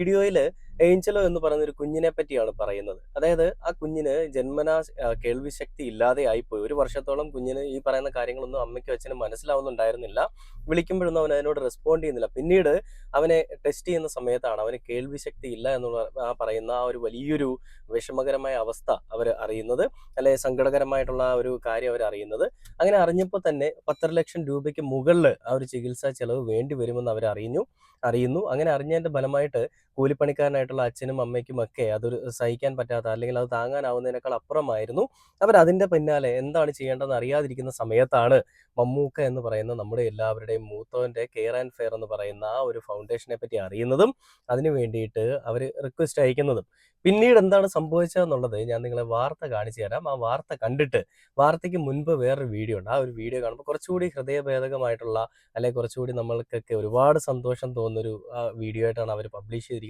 വീഡിയോയില് ഏഞ്ചലോ എന്ന് പറയുന്ന ഒരു കുഞ്ഞിനെ പറ്റിയാണ് പറയുന്നത്. അതായത് ആ കുഞ്ഞിന് ജന്മനാ കേൾവി ശക്തി ഇല്ലാതെ ആയിപ്പോയി. ഒരു വർഷത്തോളം കുഞ്ഞിന് ഈ പറയുന്ന കാര്യങ്ങളൊന്നും അമ്മയ്ക്കും അച്ഛനും മനസ്സിലാവുന്നുണ്ടായിരുന്നില്ല. വിളിക്കുമ്പോഴൊന്നും അവൻ അതിനോട് റെസ്പോണ്ട് ചെയ്യുന്നില്ല. പിന്നീട് അവനെ ടെസ്റ്റ് ചെയ്യുന്ന സമയത്താണ് അവന് കേൾവി ശക്തി ഇല്ല എന്നുള്ള പറയുന്ന ആ ഒരു വലിയൊരു വിഷമകരമായ അവസ്ഥ അവർ അറിയുന്നത്, അല്ലെ സങ്കടകരമായിട്ടുള്ള ആ ഒരു കാര്യം അവർ അറിയുന്നത്. അങ്ങനെ അറിഞ്ഞപ്പോൾ തന്നെ 10,00,000 രൂപയ്ക്ക് മുകളിൽ ആ ഒരു ചികിത്സാ ചെലവ് വേണ്ടി വരുമെന്ന് അവർ അറിയുന്നു. അങ്ങനെ അറിഞ്ഞതിന്റെ ഫലമായിട്ട് കൂലിപ്പണിക്കാരനായിട്ടുള്ള അച്ഛനും അമ്മയ്ക്കും ഒക്കെ അതൊരു സഹിക്കാൻ പറ്റാത്ത, അല്ലെങ്കിൽ അത് താങ്ങാനാവുന്നതിനേക്കാൾ അപ്പുറമായിരുന്നു. അവർ അതിന്റെ പിന്നാലെ എന്താണ് ചെയ്യേണ്ടതെന്ന് അറിയാതിരിക്കുന്ന സമയത്താണ് മമ്മൂക്ക എന്ന് പറയുന്ന നമ്മുടെ എല്ലാവരുടെയും മൂത്തവന്റെ കെയർ ആൻഡ് ഫെയർ എന്ന് പറയുന്ന ആ ഒരു ഫൗണ്ടേഷനെ പറ്റി അറിയുന്നതും അതിന് വേണ്ടിയിട്ട് അവർ റിക്വസ്റ്റ് അയക്കുന്നതും. പിന്നീട് എന്താണ് സംഭവിച്ചതെന്നുള്ളത് ഞാൻ നിങ്ങളെ വാർത്ത കാണിച്ചു തരാം. ആ വാർത്ത കണ്ടിട്ട്, വാർത്തയ്ക്ക് മുൻപ് വേറൊരു വീഡിയോ ഉണ്ട്. ആ ഒരു വീഡിയോ കാണുമ്പോൾ കുറച്ചുകൂടി ഹൃദയഭേദകമായിട്ടുള്ള, അല്ലെങ്കിൽ കുറച്ചുകൂടി നമ്മൾക്കൊക്കെ ഒരുപാട് സന്തോഷം തോന്നുന്നൊരു വീഡിയോ ആയിട്ടാണ് അവർ പബ്ലിഷ് ചെയ്തിരിക്കുന്നത്.